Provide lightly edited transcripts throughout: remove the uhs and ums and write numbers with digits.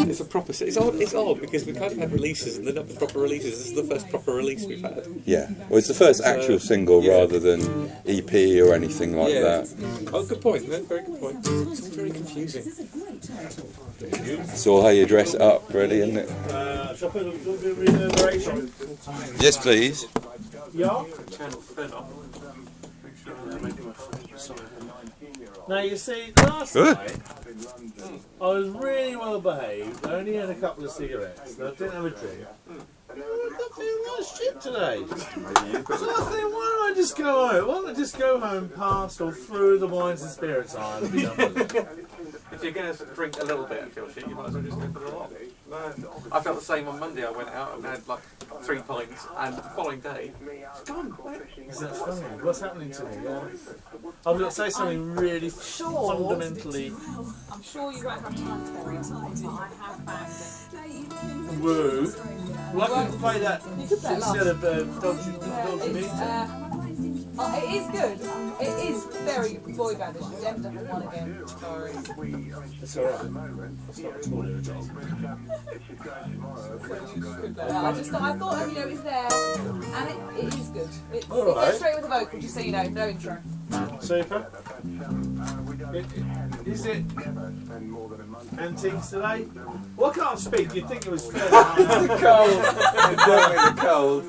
It's a proper. It's odd. It's odd because we've kind of had releases and they're not the proper releases. This is the first proper release we've had. Yeah. Well, it's the first actual single rather than EP or anything like that. Oh, good point. No, very good point. It's all very confusing. It's all how you dress it up, really, isn't it? Shall I put a little bit of reverberation? Yes, please. Yeah. Now you see, last night I was really well behaved. I only had a couple of cigarettes. And I didn't have a drink. I don't feel like shit today. So I think, why don't I just go home? Why don't I just go home past or through the wines and spirits aisle and be done with it? If you're going to drink a little bit and feel shit, you might as well just go for the lot. I felt the same on Monday. I went out and had like 3 pints, and the following day, it's gone. Is that funny? What's happening to me? I've got to say something really fundamentally. I'm sure you won't have time for every time, but I have found it. Woo. Well, I can play that instead of Dodgy Meat. Oh, it is good. It is very boy bandish. Jem doesn't want it again. Sorry. It's alright. It's not at all irritating. I thought, you know, it's there, and it is good. It All right. goes straight with the vocal, just so you know, no intro. Super. Is it antiques today? Well, I can't speak. You'd think it was fairly The cold. Definitely the cold.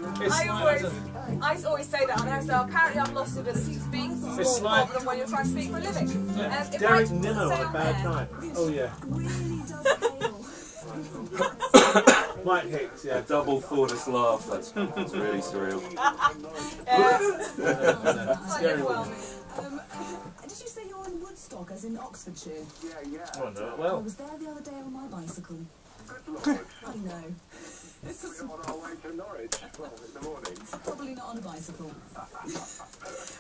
I always say that on air, so apparently I've lost it as speak. It's a small problem when you're trying to speak for a living. Yeah. Derek Nimmo on a bad night. Oh yeah. Mike Hicks, yeah. Double Thordis laugh. That's really surreal. Scary one. Did you say you're in Woodstock, as in Oxfordshire? Yeah. Oh no. I Well. was there the other day on my bicycle. I know. This is on our way to Norwich in the morning. probably not on a bicycle.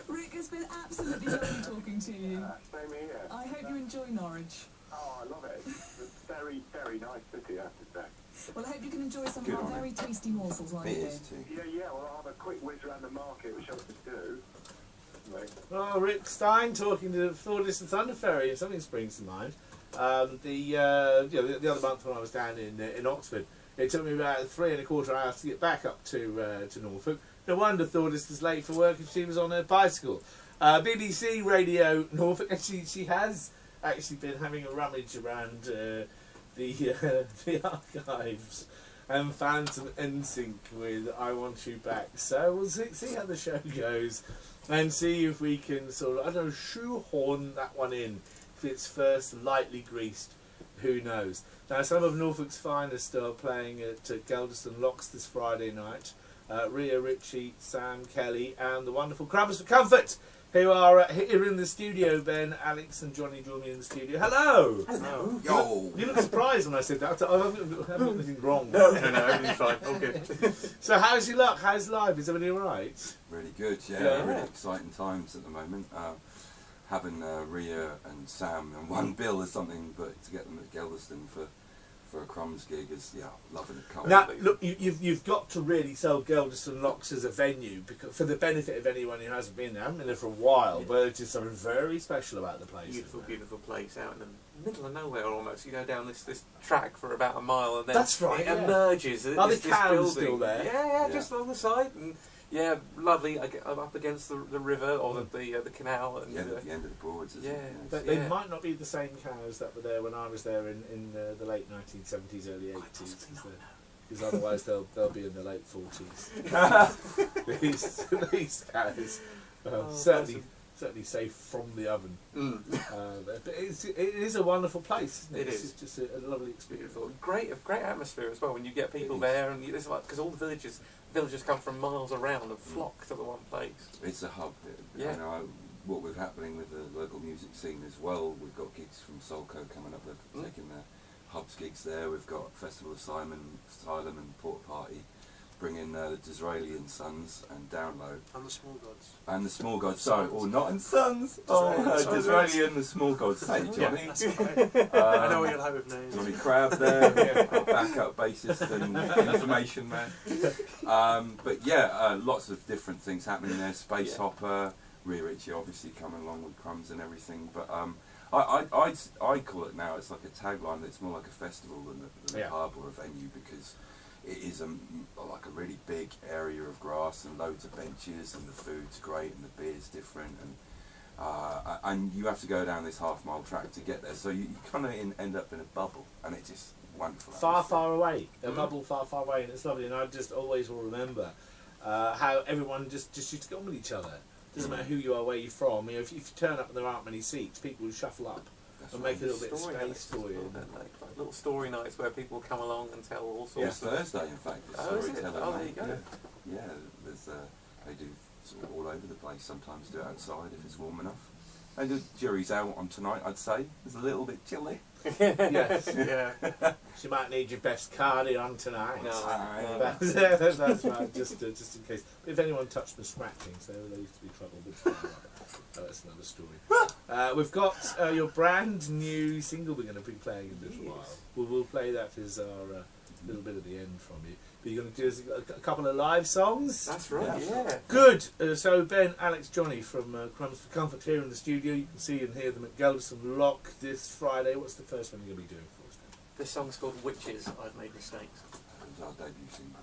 Rick, it's been absolutely lovely talking to you. Same here. I hope you enjoy Norwich. Oh, I love it. It's a very, very nice city, I have to say. Well, I hope you can enjoy some of our very tasty morsels while you're here. Yeah, well, I'll have a quick whiz around the market, which I have to do. Oh, Rick Stein talking to Thordis the Thunder Ferry. Something springs to mind. The other month when I was down in Oxford, it took me about 3¼ hours to get back up to Norfolk. No wonder Thordis was late for work if she was on her bicycle. BBC Radio Norfolk. Actually, she has actually been having a rummage around the archives and found some NSYNC with "I Want You Back." So we'll see how the show goes and see if we can sort of, I don't know, shoehorn that one in. If it's first lightly greased, who knows? Now, some of Norfolk's finest are playing at Geldeston Locks this Friday night. Rhea Ritchie, Sam Kelly, and the wonderful Crumbs for Comfort, who are here in the studio. Ben, Alex, and Johnny join me in the studio. Hello! Hello. You look surprised when I said that. I haven't got anything wrong. No, everything's fine. All good. So, how's your luck? How's life? Is everything all right? Really good, yeah. Yeah. Really exciting times at the moment. Having Rhea and Sam and one bill is something, but to get them at Geldeston for a Crumbs gig is, loving it. Can't Now, wait. look, you've got to really sell Geldeston Locks as a venue, because for the benefit of anyone who hasn't been there. I haven't been there for a while, but it's just something very special about the place. Beautiful, beautiful place out in the middle of nowhere almost. You go down this track for about a mile and then That's right, it yeah. emerges. Are the this cows building. still there? Yeah, just on the side. And yeah, lovely. I'm up against the river or the canal. And, The end of the Broads, isn't it? But they might not be the same cows that were there when I was there in the late 1970s, early 80s. Because otherwise they'll be in the late 40s. these cows, certainly safe from the oven. But it is a wonderful place, isn't it? It's just a lovely experience. Beautiful, great atmosphere as well when you get people there, and it's like, because all the villagers come from miles around and flock to the one place. It's a hub. Yeah. You know, what was happening with the local music scene as well. We've got gigs from Solco coming up. They're taking their hubs gigs there. We've got Festival of Asylum and Port Party, bringing the Disraeli and Sons and Download. And the Small Gods. And the Small Gods, sorry, Not and Sons. Disraeli and the Small Gods. Hey, Johnny. I know what you'll have with names. Johnny Crab there, our backup bassist and information man. But yeah, lots of different things happening there. Space Hopper, Rhea Ritchie obviously coming along with Crumbs and everything. But I call it now, it's like a tagline that's more like a festival than a pub or a venue, because it is like a really big area of grass and loads of benches, and the food's great and the beer's different, and you have to go down this half-mile track to get there, so you kind of end up in a bubble, and it's just wonderful. Far away, a bubble far away, and it's lovely. And I just always will remember how everyone just used to get on with each other. Doesn't matter who you are, where you're from. You know, if you turn up and there aren't many seats, people will shuffle up and make a little bit of space for you. Like little story nights where people come along and tell all sorts. Yeah, Thursday, in fact. Oh, is it? Oh, there you go. Yeah, there's they do sort of all over the place. Sometimes do it outside if it's warm enough. And the jury's out on tonight, I'd say. It's a little bit chilly. Yes. Yeah. So you might need your best cardigan tonight. No. That's right, just in case. But if anyone touched the scratching, so there used to be trouble. But that's another story. We've got your brand new single we're going to be playing in a little while. We'll play that as our little bit at the end from you. But you're going to do us a couple of live songs. That's right, yeah. Good. So Ben, Alex, Jonny from Crumbs for Comfort here in the studio. You can see and hear them at Gelderson Lock this Friday. What's the first one you're going to be doing for us then? This song's called Witches, I've Made Mistakes. It was our debut single.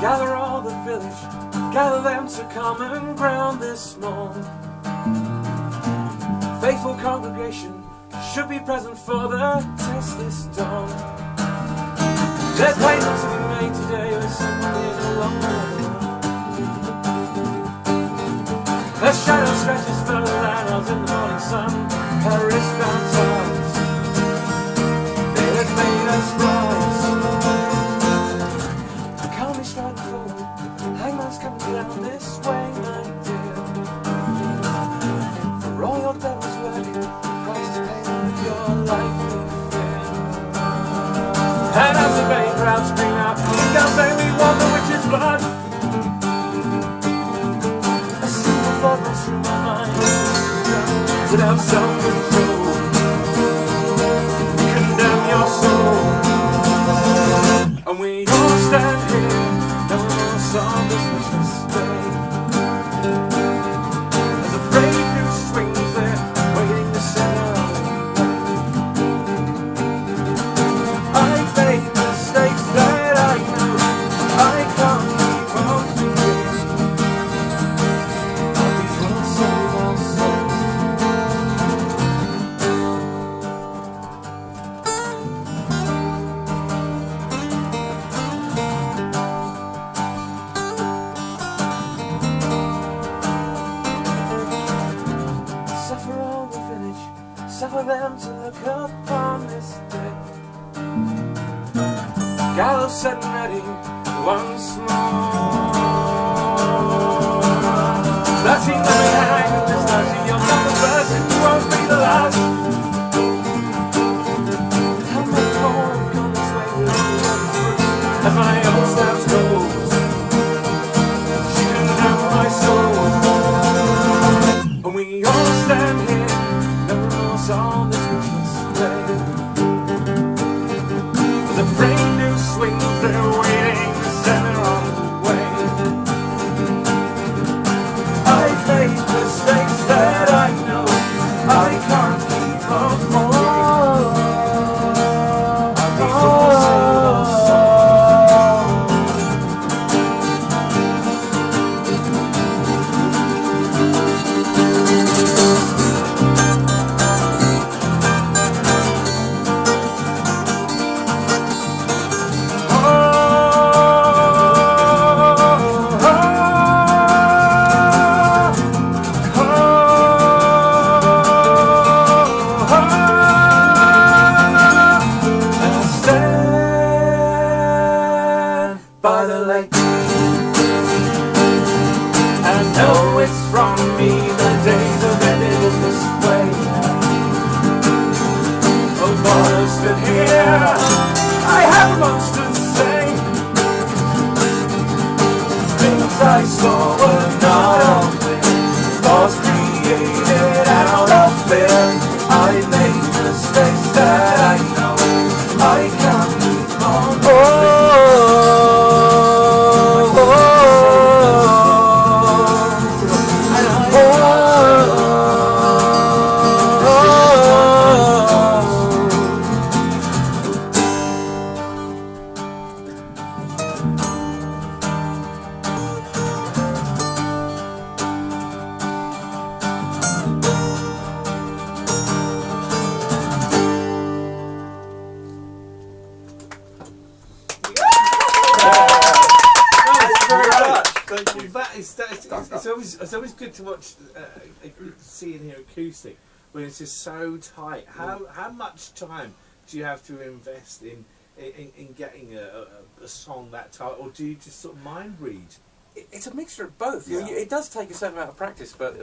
Gather all the village, gather them to common ground this morn. Faithful congregation should be present for the test this dawn. There's payments to be made today with something along the way. The shadow stretches for the landlords in the morning sun. Her wristbands eyes, they have made us rise. Striding forward, hangman's coming down this way, my dear. For all your devil's working, Christ is paying with your life in fear. And as the bay crowds scream out, you can't say we want the witch's blood. A simple thought runs through my mind, without self-control. Condemn your soul, and we all stand here. On this Christmas day, there's a freight who swings there, waiting to set our way. I've made mistakes that I know I can't keep on forgetting. All these will save our souls. Suffer them to look upon this day. Gallows set and ready once more. That's enough to hang in this night. You're not the first and you won't be the last. How much more have gone this way with you as my old steps goes? She condemned my soul, and we all stand here on this Christmas day. There's a train who swings there waiting to send her on the way. I've made mistakes that I know I can't keep on forgetting. I can't move on. It's always good to watch, see and hear acoustic when it's just so tight. How much time do you have to invest in getting a song that tight, or do you just sort of mind read? It's a mixture of both. Yeah. It does take a certain amount of practice, but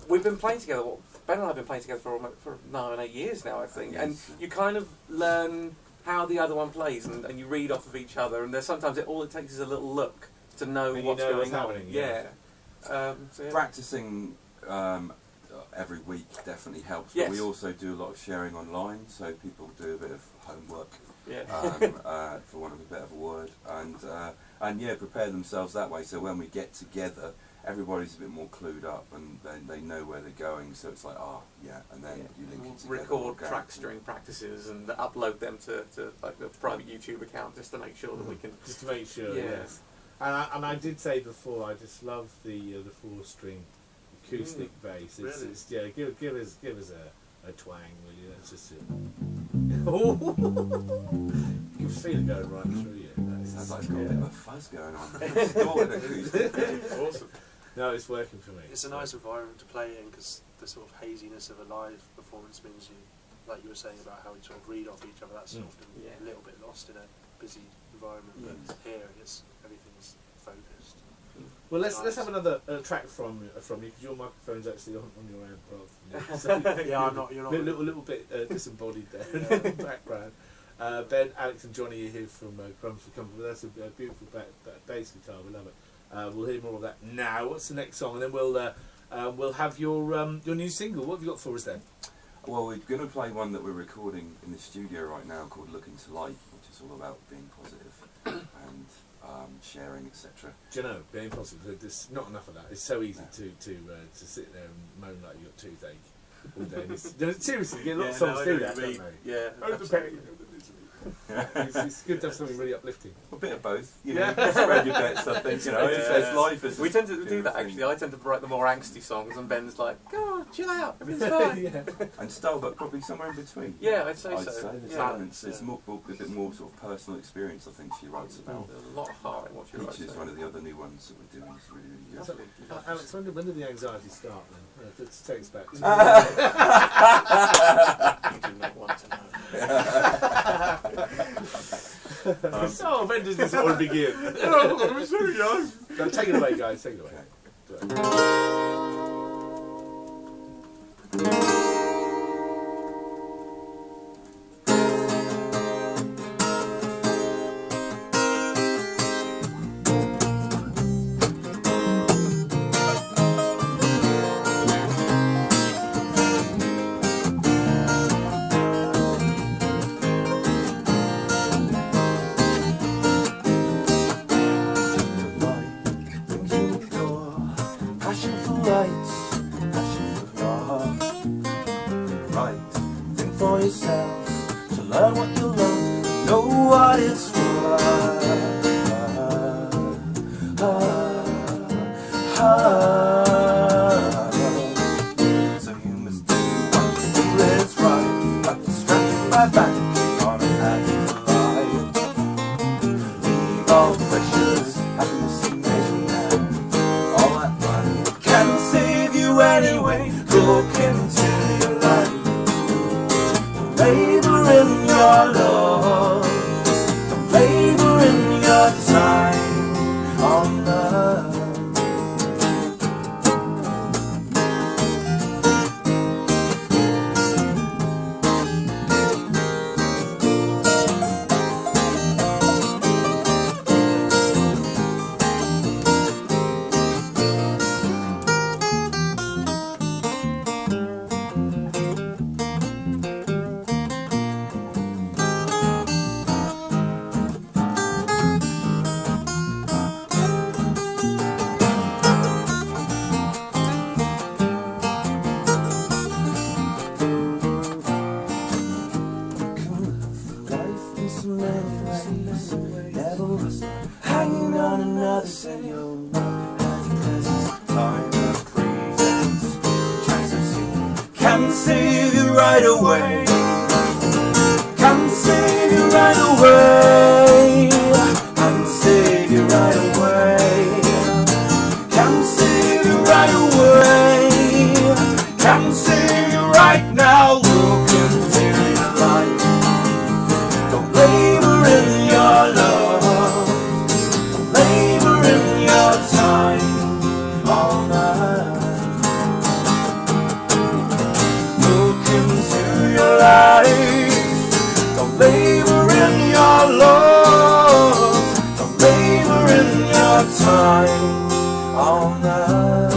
we've been playing together. Well, Ben and I have been playing together for 8 years now, I think, Yes. and you kind of learn how the other one plays, and you read off of each other. And there's sometimes all it takes is a little look to know And what's you know going what's on. happening, Yeah. yeah. So, yeah. Practicing every week definitely helps. Yes. But we also do a lot of sharing online, so people do a bit of homework, Yeah. for want of a better word, and yeah, prepare themselves that way. So when we get together, everybody's a bit more clued up, and then they know where they're going. So it's like, and then you link it together. Record tracks during practices and upload them to like the private YouTube account just to make sure that we can. Just to make sure, Yeah. yes. And I did say before, I just love the 4-string acoustic bass. It's yeah, give us a twang, will you? That's just it. You can feel it going right through you. Sounds like it's got a bit of a fuzz going on. Distorted acoustic. Awesome. No, it's working for me. It's a nice environment to play in because the sort of haziness of a live performance means you, like you were saying about how we sort of read off each other, that's often a little bit lost in a busy environment. But here, everything's focused. Well, let's have another track from you because your microphone's actually on your end, rather than me. So You're not. Little bit disembodied there in the background. Ben, Alex, and Johnny are here from Crumbs for Company. That's a beautiful bass guitar. We love it. We'll hear more of that now. What's the next song? And then we'll have your new single. What have you got for us then? Well, we're going to play one that we're recording in the studio right now called "Look Into Light," which is all about being positive and sharing, etc. Do you know, being positive, there's not enough of that. It's so easy to sit there and moan like you've got toothache all day. Seriously, you get lots of songs do that, don't they? Yeah. Absolutely. It's good to have something really uplifting. A bit of both, you know. Spread your bets, I think. You know, it's life is. We tend to do that actually. I tend to write the more angsty songs, and Ben's like, "Go on, chill out, everything's fine." And style, but probably somewhere in between. Yeah, I'd say so. There's balance. It's more, a bit more sort of personal experience. I think she writes about. There's a lot of heart in what she writes. Peach is one of the other new ones that we're doing. It's really, really good. Alex, when did the anxiety start then? Let's take us back to You do not want to know. So when does this all begin? I was very young. No, take it away, guys. Take it away. Passion for lights, passion for love. Right, think for yourself, to learn what you love, know what it's worth. So you must do what you feel is right, not distracted by banking on an act to life. Leave all pressures, happiness and measure now. All that money can save you anyway. Look into your life, labor in your love. Don't play so many ways. Never was hanging on another single note. As time that presents, chance of seeing can save you right away. Can save you right away. Can save you right away. Can save you right away. Can save you right now. Look into your life. Don't labor in your love. Don't labor in your time. All night. Look into your life. Don't labor in your love. Don't labor in your time. All night.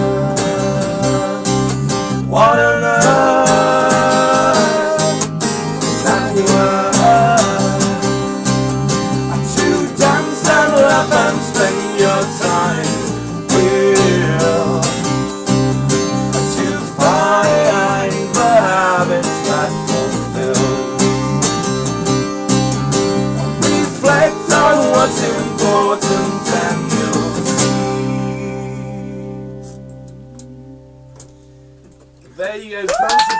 What on earth that you are to dance and laugh and spend your time with, to find the habits that fulfill. Reflect on what's important and you'll see. There you go. Crumbs the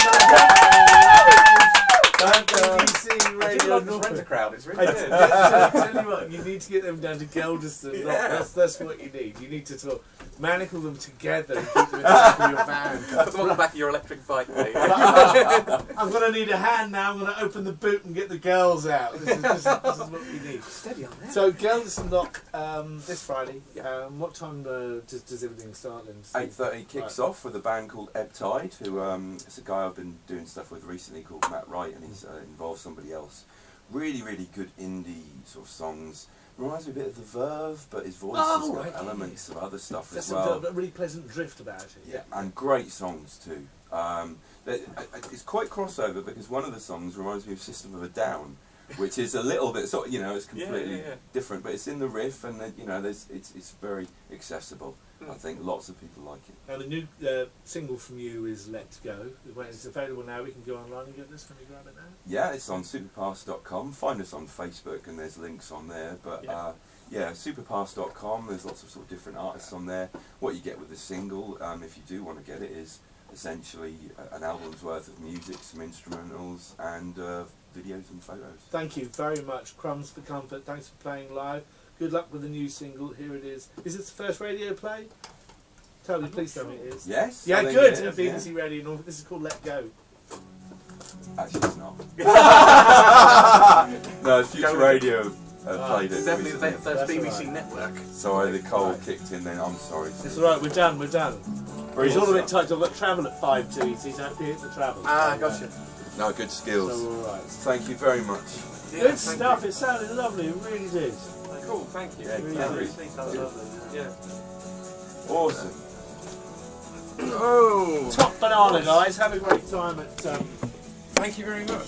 BBC I do Radio like this Norfolk. rent a crowd, it's really good. Tell you what, you need to get them down to Gelderston. Yeah. That's what you need. You need to sort of manacle them together and keep them in the back of your van. Put them on the back of your electric bike, mate. I'm going to need a hand now. I'm going to open the boot and get the girls out. This is what we need. Steady on that. So, Gelderston Lock this Friday. Yeah. What time does everything start then? 8:30 kicks off with a band called Ebb Tide, who it's a guy I've been doing stuff with recently called Matt Wright, and he's involved somebody else. Really, really good indie sort of songs. Reminds me a bit of the Verve, but his voice has got elements of other stuff That's as well. a really pleasant drift about it. Yeah, and great songs too. It's quite crossover because one of the songs reminds me of System of a Down, which is a little bit sort of, it's completely different, but it's in the riff, and it's very accessible. I think lots of people like it. Now the new single from you is Let Go. It's available now. We can go online and get this. Can we grab it now? Yeah, it's on superpass.com. Find us on Facebook, and there's links on there. But superpass.com. There's lots of sort of different artists on there. What you get with the single, if you do want to get it, is essentially an album's worth of music, some instrumentals, and videos and photos. Thank you very much, Crumbs for Comfort. Thanks for playing live. Good luck with the new single. Here it is. Is it the first radio play? Tell me, please tell me it is. Yes. Yeah, I think good. it is, BBC Radio Norfolk. This is called Let Go. Actually, it's not. No, Future Radio played it. Definitely recently. the first BBC network. Sorry, the cold kicked in then. I'm sorry. It's alright, we're done. It's all a bit tight. I've got travel at 5 too, so I have to hit the travel. Gotcha. No, good skills. So alright. Thank you very much. Good stuff. It sounded lovely. It really did. Cool, thank you. Yeah, Really lovely. That was lovely. Yeah. Awesome. Oh! Top banana, guys. Have a great time at. Thank you very much.